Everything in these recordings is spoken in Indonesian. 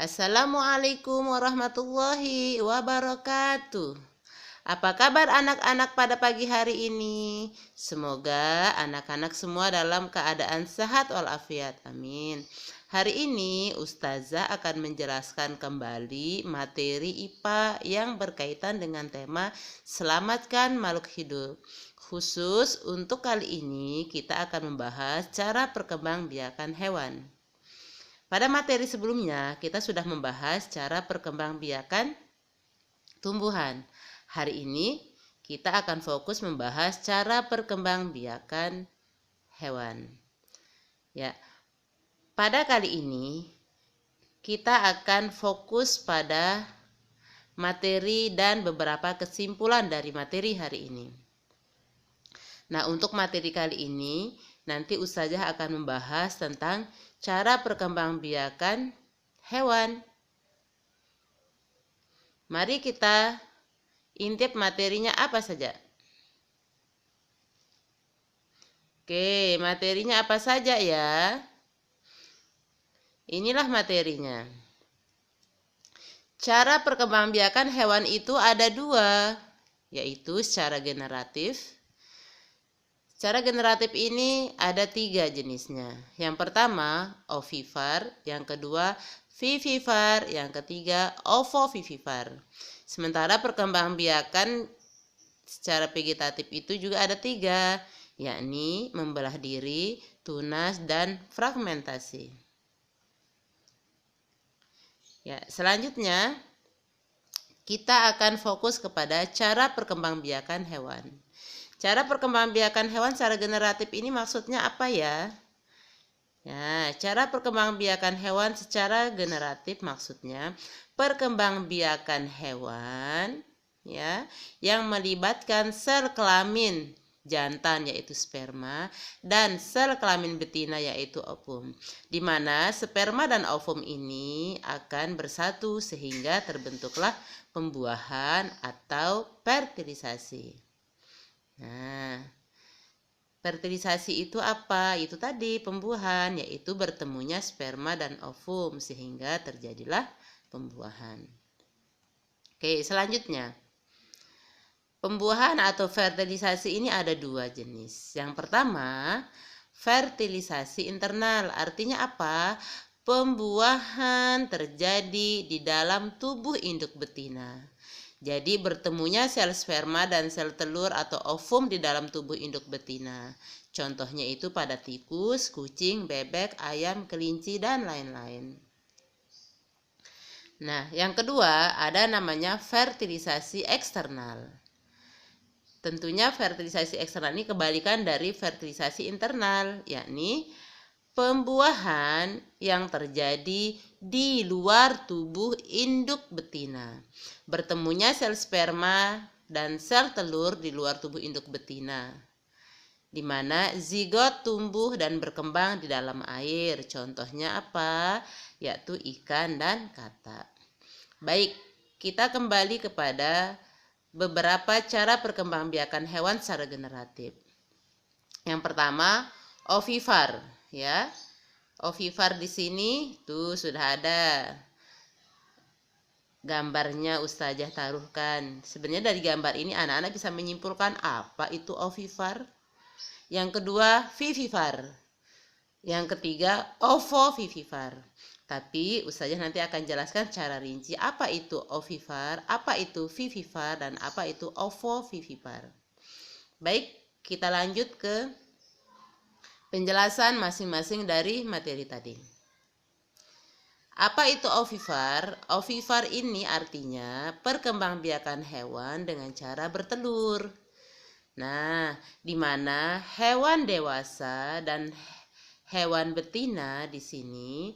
Assalamualaikum warahmatullahi wabarakatuh. Apa kabar anak-anak pada pagi hari ini? Semoga anak-anak semua dalam keadaan sehat walafiat. Amin. Hari ini Ustazah akan menjelaskan kembali materi IPA yang berkaitan dengan tema Selamatkan Makhluk Hidup. Khusus untuk kali ini kita akan membahas cara perkembangbiakan hewan. Pada materi sebelumnya, kita sudah membahas cara perkembangbiakan tumbuhan. Hari ini, kita akan fokus membahas cara perkembangbiakan hewan. Ya, pada kali ini, kita akan fokus pada materi dan beberapa kesimpulan dari materi hari ini. Nah, untuk materi kali ini, nanti Ustazah akan membahas tentang cara perkembangbiakan hewan. Mari kita intip materinya apa saja. Oke, materinya apa saja ya? Inilah materinya. Cara perkembangbiakan hewan itu ada dua, yaitu secara generatif. Secara generatif ini ada 3 jenisnya. Yang pertama ovivar, yang kedua vivivar, yang ketiga ovovivivar. Sementara perkembangbiakan secara vegetatif itu juga ada 3, yakni membelah diri, tunas, dan fragmentasi. Ya, selanjutnya kita akan fokus kepada cara perkembangbiakan hewan. Cara perkembangbiakan hewan secara generatif ini maksudnya apa ya? Ya, cara perkembangbiakan hewan secara generatif maksudnya perkembangbiakan hewan ya yang melibatkan sel kelamin jantan yaitu sperma dan sel kelamin betina yaitu ovum, di mana sperma dan ovum ini akan bersatu sehingga terbentuklah pembuahan atau fertilisasi. Nah, fertilisasi itu apa? Itu tadi pembuahan, yaitu bertemunya sperma dan ovum sehingga terjadilah pembuahan. Oke, selanjutnya. Pembuahan atau fertilisasi ini ada 2 jenis. Yang pertama, fertilisasi internal. Artinya apa? Pembuahan terjadi di dalam tubuh induk betina. Jadi bertemunya sel sperma dan sel telur atau ovum di dalam tubuh induk betina. Contohnya itu pada tikus, kucing, bebek, ayam, kelinci, dan lain-lain. Nah, yang kedua ada namanya fertilisasi eksternal. Tentunya fertilisasi eksternal ini kebalikan dari fertilisasi internal, yakni pembuahan yang terjadi di luar tubuh induk betina. Bertemunya sel sperma dan sel telur di luar tubuh induk betina, di mana zigot tumbuh dan berkembang di dalam air. Contohnya apa? Yaitu ikan dan katak. Baik, kita kembali kepada beberapa cara perkembangbiakan hewan secara generatif. Yang pertama, ovivar. Ya, ovivar di sini tuh sudah ada gambarnya Ustazah taruhkan. Sebenarnya dari gambar ini anak-anak bisa menyimpulkan apa itu ovivar. Yang kedua vivivar. Yang ketiga ovovivivar. Tapi Ustazah nanti akan jelaskan secara rinci apa itu ovivar, apa itu vivivar, dan apa itu ovovivivar. Baik, kita lanjut ke penjelasan masing-masing dari materi tadi. Apa itu ovivar? Ovivar ini artinya perkembangbiakan hewan dengan cara bertelur. Nah, di mana hewan dewasa dan hewan betina di sini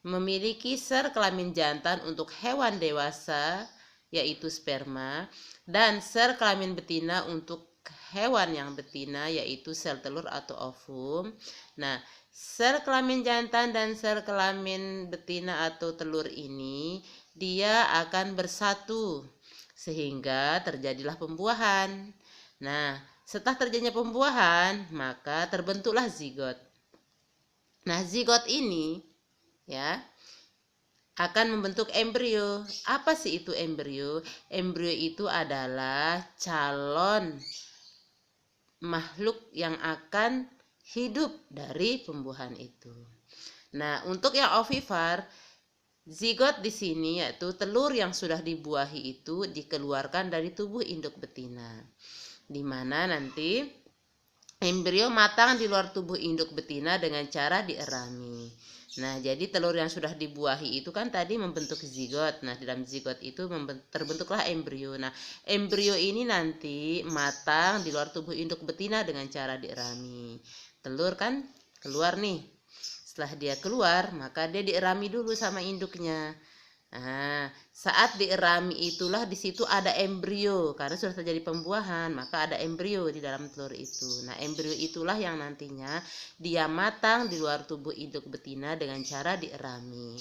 memiliki sel kelamin jantan untuk hewan dewasa yaitu sperma dan sel kelamin betina untuk hewan yang betina yaitu sel telur atau ovum. Nah, sel kelamin jantan dan sel kelamin betina atau telur ini dia akan bersatu sehingga terjadilah pembuahan. Nah, setelah terjadinya pembuahan, maka terbentuklah zigot. Nah, zigot ini ya akan membentuk embrio. Apa sih itu embrio? Embrio itu adalah calon makhluk yang akan hidup dari pembuahan itu. Nah, untuk yang ovivar, zigot di sini yaitu telur yang sudah dibuahi itu dikeluarkan dari tubuh induk betina, di mana nanti embrio matang di luar tubuh induk betina dengan cara dierami. Nah, jadi telur yang sudah dibuahi itu kan tadi membentuk zigot. Nah, di dalam zigot itu terbentuklah embrio. Nah, embrio ini nanti matang di luar tubuh induk betina dengan cara dierami. Telur kan keluar nih. Setelah dia keluar, maka dia dierami dulu sama induknya. Nah, saat dierami itulah di situ ada embrio karena sudah terjadi pembuahan, maka ada embrio di dalam telur itu. Nah, embrio itulah yang nantinya dia matang di luar tubuh induk betina dengan cara dierami.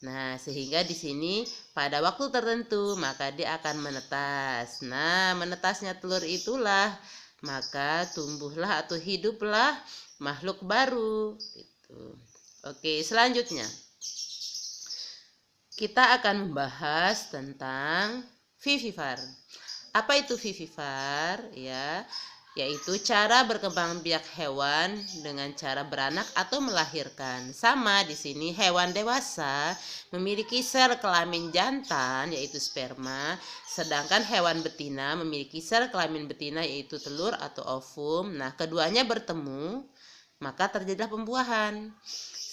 Nah, sehingga di sini pada waktu tertentu maka dia akan menetas. Nah, menetasnya telur itulah maka tumbuhlah atau hiduplah makhluk baru gitu. Oke, selanjutnya kita akan membahas tentang vivivar. Apa itu vivivar? Ya, yaitu cara berkembang biak hewan dengan cara beranak atau melahirkan. Sama di sini hewan dewasa memiliki sel kelamin jantan yaitu sperma, sedangkan hewan betina memiliki sel kelamin betina yaitu telur atau ovum. Nah, keduanya bertemu maka terjadilah pembuahan.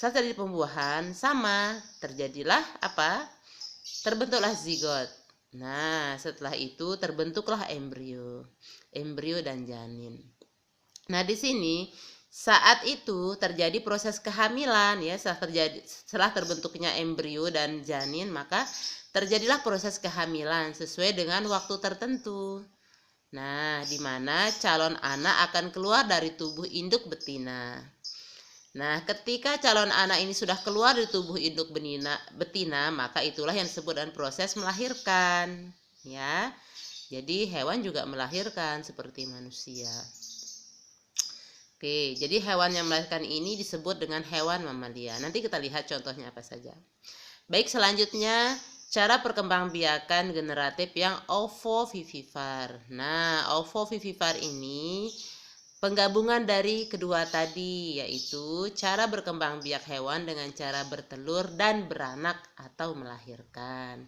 Saat terjadi pembuahan sama terjadilah apa? Terbentuklah zigot. Nah, setelah itu terbentuklah embrio dan janin. Nah, di sini saat itu terjadi proses kehamilan ya, setelah terbentuknya embrio dan janin maka terjadilah proses kehamilan sesuai dengan waktu tertentu. Nah, di mana calon anak akan keluar dari tubuh induk betina. Nah, ketika calon anak ini sudah keluar dari tubuh induk betina, maka itulah yang disebut dengan proses melahirkan. Ya, jadi hewan juga melahirkan seperti manusia. Oke, jadi hewan yang melahirkan ini disebut dengan hewan mamalia. Nanti kita lihat contohnya apa saja. Baik, selanjutnya cara perkembangbiakan generatif yang ovovivivar. Nah, ovovivivar ini penggabungan dari kedua tadi, yaitu cara berkembang biak hewan dengan cara bertelur dan beranak atau melahirkan.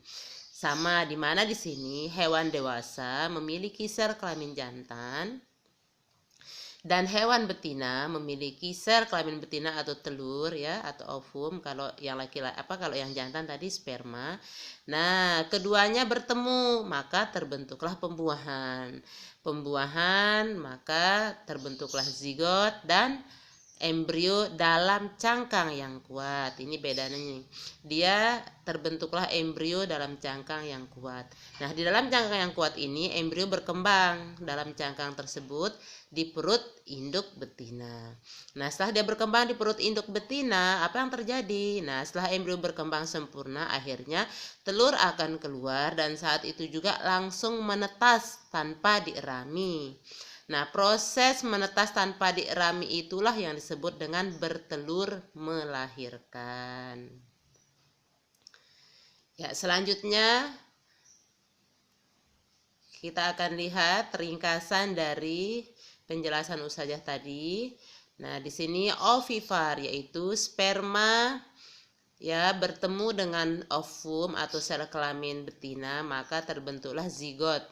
Sama di mana di sini hewan dewasa memiliki sel kelamin jantan dan hewan betina memiliki sel kelamin betina atau telur ya atau ovum, kalau yang laki-laki kalau yang jantan tadi sperma. Nah, keduanya bertemu maka terbentuklah pembuahan maka terbentuklah zigot dan embrio dalam cangkang yang kuat. Ini bedanya nih. Dia terbentuklah embrio dalam cangkang yang kuat. Nah, di dalam cangkang yang kuat ini embrio berkembang dalam cangkang tersebut di perut induk betina. Nah, setelah dia berkembang di perut induk betina, apa yang terjadi? Nah, setelah embrio berkembang sempurna, akhirnya telur akan keluar dan saat itu juga langsung menetas tanpa dierami. Nah, proses menetas tanpa dierami itulah yang disebut dengan bertelur melahirkan. Ya, selanjutnya kita akan lihat ringkasan dari penjelasan Ustazah tadi. Nah, di sini ovivar yaitu sperma ya bertemu dengan ovum atau sel kelamin betina, maka terbentuklah zigot.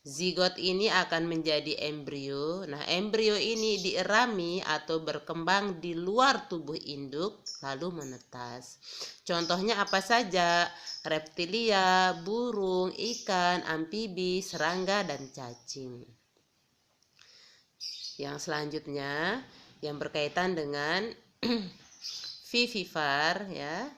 Zigot ini akan menjadi embrio. Nah, embrio ini dierami atau berkembang di luar tubuh induk lalu menetas. Contohnya apa saja? Reptilia, burung, ikan, amfibi, serangga, dan cacing. Yang selanjutnya yang berkaitan dengan vivivar ya.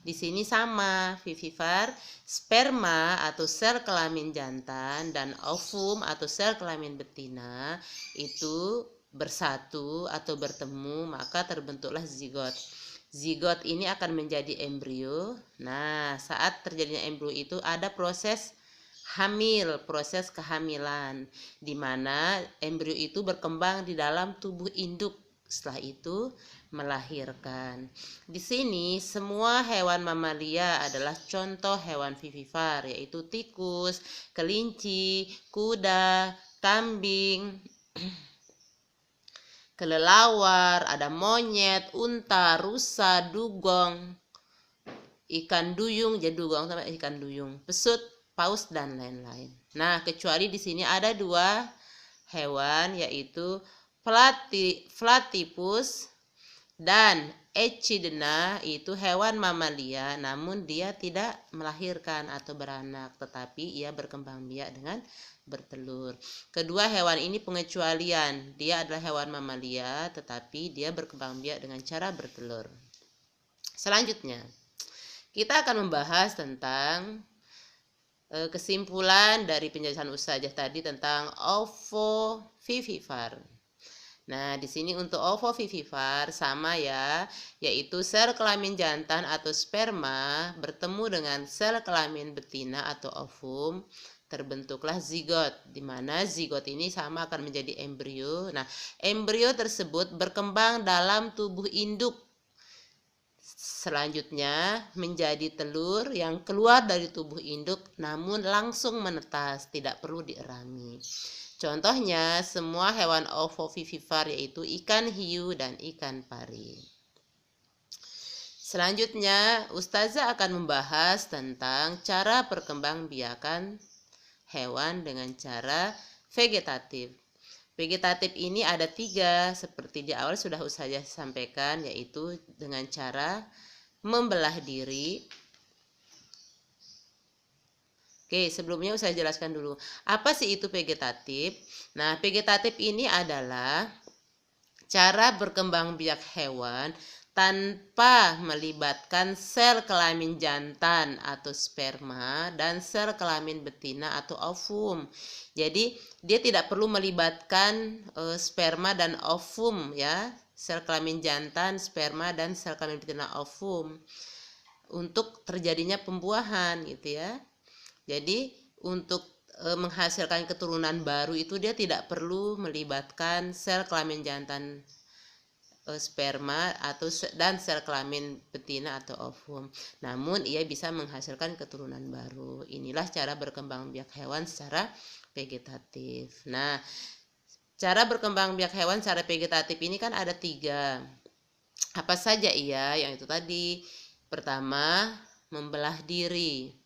Di sini sama, vivivar, sperma atau sel kelamin jantan dan ovum atau sel kelamin betina itu bersatu atau bertemu maka terbentuklah zigot. Zigot ini akan menjadi embrio. Nah, saat terjadinya embrio itu ada proses hamil, proses kehamilan, di mana embrio itu berkembang di dalam tubuh induk. Setelah itu melahirkan. Di sini semua hewan mamalia adalah contoh hewan vivipar, yaitu tikus, kelinci, kuda, kambing, kelelawar, ada monyet, unta, rusa, dugong, ikan duyung, jadi dugong sama ikan duyung, pesut, paus, dan lain-lain. Nah, kecuali di sini ada dua hewan, yaitu platypus dan Echidna. Itu hewan mamalia, namun dia tidak melahirkan atau beranak, tetapi ia berkembang biak dengan bertelur. Kedua hewan ini pengecualian, dia adalah hewan mamalia, tetapi dia berkembang biak dengan cara bertelur. Selanjutnya, kita akan membahas tentang kesimpulan dari penjelasan Ustazah tadi tentang ovovivipar. Nah, di sini untuk ovovivipar sama ya, yaitu sel kelamin jantan atau sperma bertemu dengan sel kelamin betina atau ovum, terbentuklah zigot, di mana zigot ini sama akan menjadi embrio. Nah, embrio tersebut berkembang dalam tubuh induk. Selanjutnya menjadi telur yang keluar dari tubuh induk namun langsung menetas, tidak perlu dierami. Contohnya semua hewan ovovivipar yaitu ikan hiu dan ikan pari. Selanjutnya Ustazah akan membahas tentang cara perkembangbiakan hewan dengan cara vegetatif. Vegetatif ini ada 3, seperti di awal sudah Ustazah sampaikan, yaitu dengan cara membelah diri. Oke, sebelumnya saya jelaskan dulu. Apa sih itu vegetatif? Nah, vegetatif ini adalah cara berkembang biak hewan tanpa melibatkan sel kelamin jantan atau sperma dan sel kelamin betina atau ovum. Jadi, dia tidak perlu melibatkan sperma dan ovum ya, sel kelamin jantan, sperma dan sel kelamin betina ovum untuk terjadinya pembuahan gitu ya. Jadi untuk menghasilkan keturunan baru itu dia tidak perlu melibatkan sel kelamin jantan sperma dan sel kelamin betina atau ovum. Namun ia bisa menghasilkan keturunan baru. Inilah cara berkembang biak hewan secara vegetatif. Nah, cara berkembang biak hewan secara vegetatif ini kan ada 3. Apa saja ia? Yang itu tadi. Pertama, membelah diri.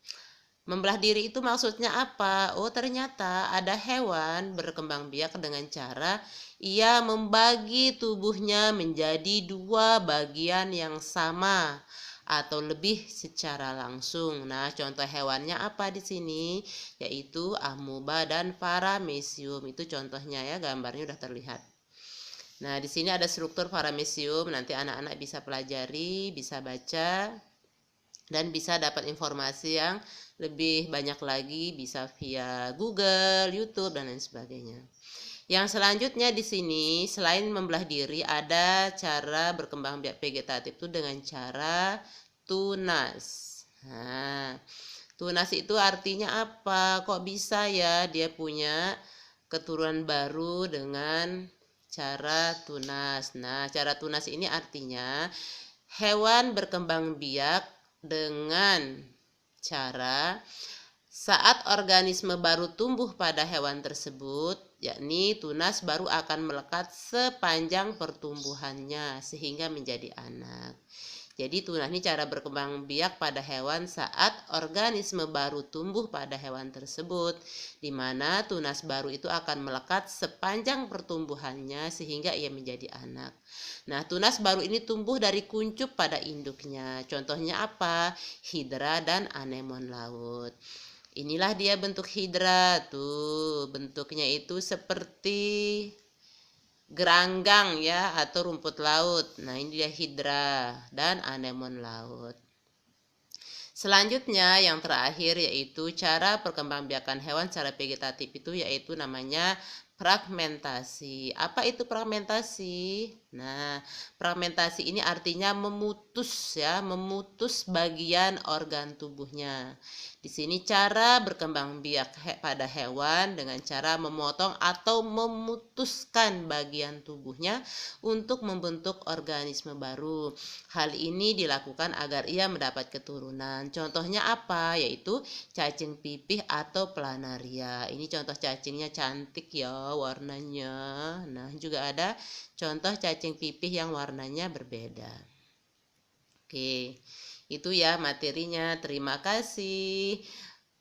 Membelah diri itu maksudnya apa? Oh, ternyata ada hewan berkembang biak dengan cara ia membagi tubuhnya menjadi 2 bagian yang sama atau lebih secara langsung. Nah, contoh hewannya apa di sini? Yaitu amoeba dan paramecium. Itu contohnya ya, gambarnya udah terlihat. Nah, di sini ada struktur paramecium, nanti anak-anak bisa pelajari, bisa baca, dan bisa dapat informasi yang lebih banyak lagi, bisa via Google, YouTube, dan lain sebagainya. Yang selanjutnya di sini, selain membelah diri, ada cara berkembang biak vegetatif itu dengan cara tunas. Nah, tunas itu artinya apa? Kok bisa ya dia punya keturunan baru dengan cara tunas? Nah, cara tunas ini artinya hewan berkembang biak dengan cara saat organisme baru tumbuh pada hewan tersebut, yakni tunas baru akan melekat sepanjang pertumbuhannya sehingga menjadi anak. Jadi tunas ini cara berkembang biak pada hewan saat organisme baru tumbuh pada hewan tersebut, di mana tunas baru itu akan melekat sepanjang pertumbuhannya sehingga ia menjadi anak. Nah, tunas baru ini tumbuh dari kuncup pada induknya. Contohnya apa? Hidra dan anemon laut. Inilah dia bentuk hidra. Tuh, bentuknya itu seperti geranggang ya atau rumput laut. Nah, ini dia hidra dan anemon laut. Selanjutnya yang terakhir yaitu cara perkembangbiakan hewan secara vegetatif itu yaitu namanya fragmentasi. Apa itu fragmentasi? Nah, fragmentasi ini artinya memutus ya, memutus bagian organ tubuhnya. Di sini cara berkembang biak pada hewan dengan cara memotong atau memutuskan bagian tubuhnya untuk membentuk organisme baru. Hal ini dilakukan agar ia mendapat keturunan. Contohnya apa? Yaitu cacing pipih atau planaria. Ini contoh cacingnya cantik ya warnanya. Nah, juga ada contoh cacing pipih yang warnanya berbeda. Oke, itu ya materinya. Terima kasih.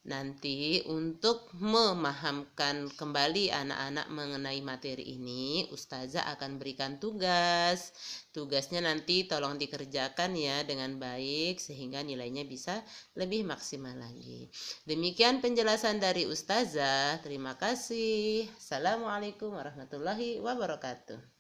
Nanti untuk memahamkan kembali anak-anak mengenai materi ini, Ustazah akan berikan tugas. Tugasnya nanti tolong dikerjakan ya dengan baik sehingga nilainya bisa lebih maksimal lagi. Demikian penjelasan dari Ustazah. Terima kasih. Assalamualaikum warahmatullahi wabarakatuh.